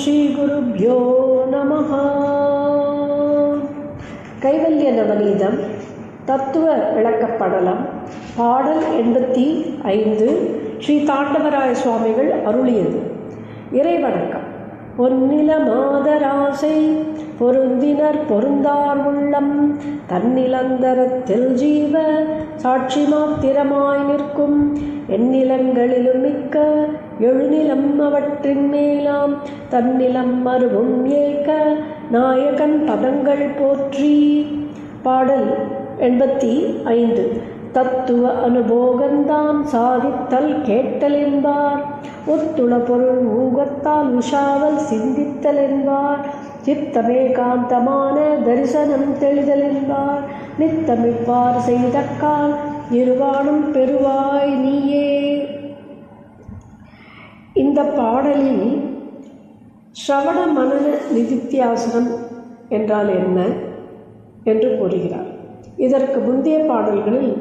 ஸ்ரீகுருப்யோ நமः. கைவல்ய நவநீதம் தத்துவ விளக்கப்படலம் பாடல் 85 ஸ்ரீ தாண்டவராய சுவாமிகள் அருளியது. இறைவணக்கம். பொன்னில மாதராசை பொருந்தினர் பொருந்தார் உள்ளம் தன்னிலந்தரத்தில் ஜீவ சாட்சி மாத்திரமாய் நிற்கும் எந்நிலங்களிலும் மிக்க எழுநிலம் அவற்றின் மேலாம் தன்னிலம் மருவும் ஏக்க நாயகன் பதங்கள் போற்றி. பாடல் 85. தத்துவ அனுபோகந்தான் சாதித்தல் கேட்டல் என்பார், ஒத்துள பொருள் ஊகத்தால் உஷாவல் சிந்தித்தல் என்பார், சித்தமேகாந்தமான தரிசனம் தெளிதல் என்பார், நித்தமிப்பார் செய்தக்கால் இருவானும் பெறுவாய் நீயே. இந்த பாடலில் ஸ்ரவண மனன நிதித்தியாசனம் என்றால் என்ன என்று கூறுகிறார். இதற்கு முந்தைய பாடல்களில்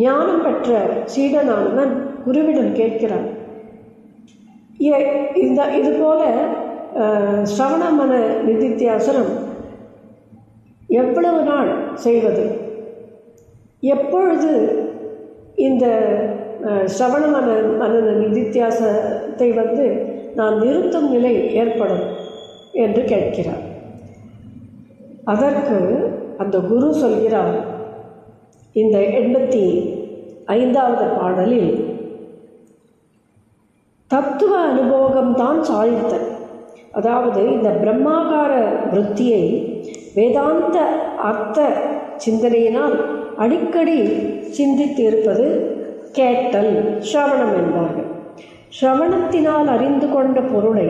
ஞானம் பெற்ற சீடனானவன் குருவிடம் கேட்கிறான், இதுபோல ஸ்ரவண மன நிதித்தியாசனம் எவ்வளவு நாள் செய்வது, எப்பொழுது இந்த ஸ்ரவண மனன நிதித்தியாசத்தை நான் நிறுத்தும் நிலை ஏற்படும் என்று கேட்கிறார். அதற்கு அந்த குரு சொல்கிறார், இந்த 85வது பாடலில் தத்துவ அனுபோகம்தான் சாதித்தல், அதாவது இந்த பிரம்மாகார விருத்தியை வேதாந்த அர்த்த சிந்தனையினால் அடிக்கடி சிந்தித்து இருப்பது கேட்டல், ஸ்ரவணம் என்பார்கள். ஸ்ரவணத்தினால் அறிந்து கொண்ட பொருளை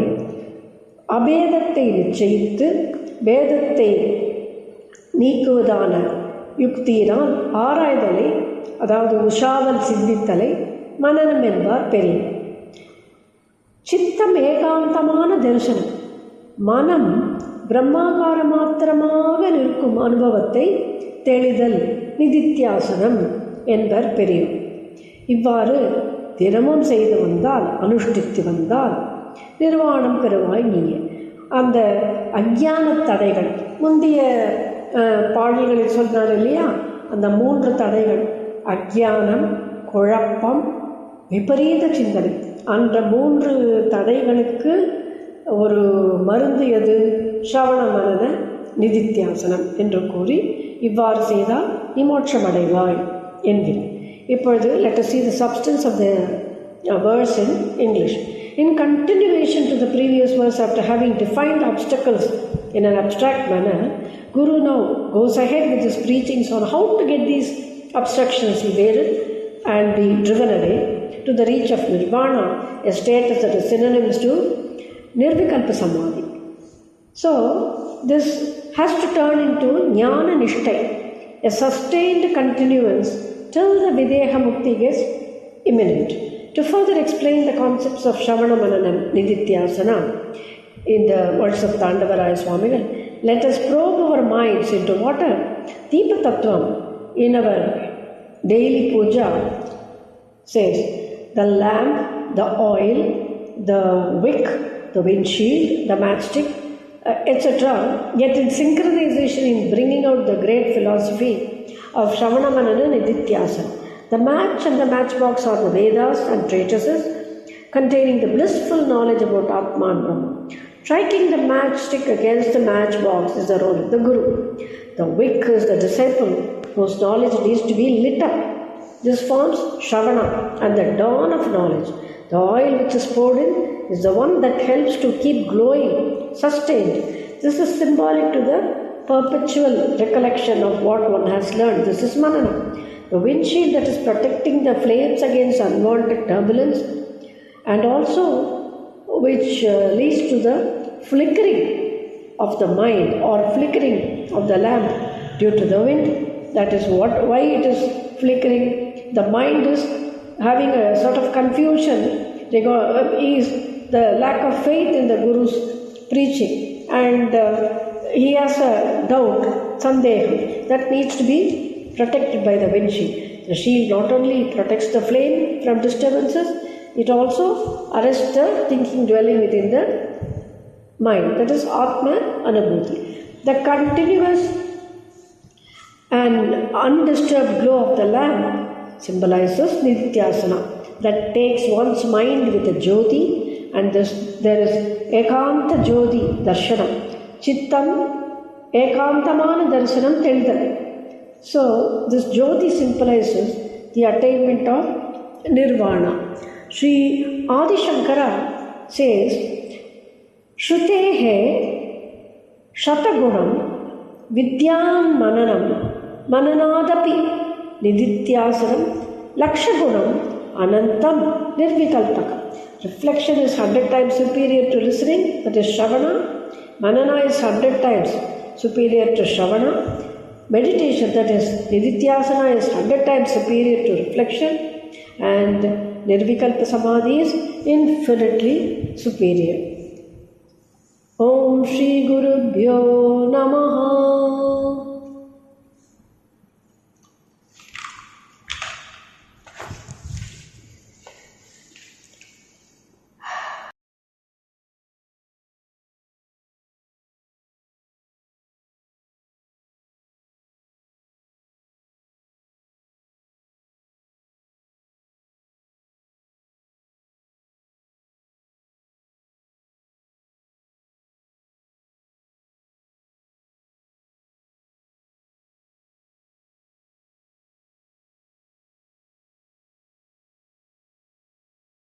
அபேதத்தை நிச்சயித்து பேதத்தை நீக்குவதான யுக்தியினால் ஆராய்தலை, அதாவது உஷாவல் சிந்தித்தலை மனனம் என்பார் பெரிய. சித்தம் ஏகாந்தமான தரிசனம், மனம் பிரம்மாகார மாத்திரமாக நிற்கும் அனுபவத்தை தெளிதல் நிதித்தியாசனம் என்பர் பெரிய. இவ்வாறு தினமும் செய்து வந்தால், அனுஷ்டித்து வந்தால் நிர்வாணம் பெறுவாய் நீயே. அந்த அஞ்ஞான தடைகள் முந்தைய பாடல்களில் சொன்னார் இல்லையா, அந்த 3 தடைகள் அஞ்ஞானம், குழப்பம், விபரீத சிந்தனை, அந்த 3 தடைகளுக்கு ஒரு மருந்து எது? ஸ்ரவண மனன நிதித்தியாசனம் என்று கூறி இவ்வாறு செய்தால் நிமோட்சம் அடைவாய் என்கிறார். இப்பொழுது let us see the substance of the verse in English. In continuation to the previous verse, after having defined obstacles in an abstract manner, Guru now goes ahead with his preachings on how to get these obstructions evaded and be driven away to the reach of nirvana, a status that is synonymous to nirvikalpa samadhi. So this has to turn into jnana nishtai, a sustained continuance till the videha mukti gets imminent. To further explain the concepts of Shravana Manana Nidithyasana in the words of Tandavaraya Swamigal, let us probe our minds into what a Deepa Tattvam in our daily puja says. The lamp, the oil, the wick, the windshield, the matchstick, etc. Yet in synchronization in bringing out the great philosophy of Shravana Manana Nidithyasana. The match and the matchbox are the Vedas and treatises containing the blissful knowledge about Atma and Brahma. Striking the matchstick against the matchbox is the role of the Guru. The wick is the disciple whose knowledge needs to be lit up. This forms Shravana and the dawn of knowledge. The oil which is poured in is the one that helps to keep glowing, sustained. This is symbolic to the perpetual recollection of what one has learned. This is Manana. The windshield that is protecting the flames against unwanted turbulence, and also which leads to the flickering of the mind or flickering of the lamp due to the wind. That is why it is flickering. The mind is having a sort of confusion, is the lack of faith in the Guru's preaching, and he has a doubt, sandeham, that needs to be protected by the windshield. The shield not only protects the flame from disturbances, it also arrests the thinking dwelling within the mind, that is Atma Anubhuti. The continuous and undisturbed glow of the lamp symbolizes Nidhyasana, that takes one's mind with a Jyoti, and there is Ekanta Jyoti Darshanam. Chittam Ekantamana Darshanam Telidal. So, this Jyoti symbolizes the attainment of Nirvana. Sri Adi Shankara says, Shrutehe Shatagunam Vidyam Mananam Mananadapi Nidityasanam Lakshagunam Anantam Nirvikalpaka. Reflection is 100 times superior to listening, that is Shravana. Manana is 100 times superior to Shravana. Meditation, that is Nidithyasana, is 100 times superior to reflection. And Nirvikalpa Samadhi is infinitely superior. Om Shri Gurubhyo Namaha.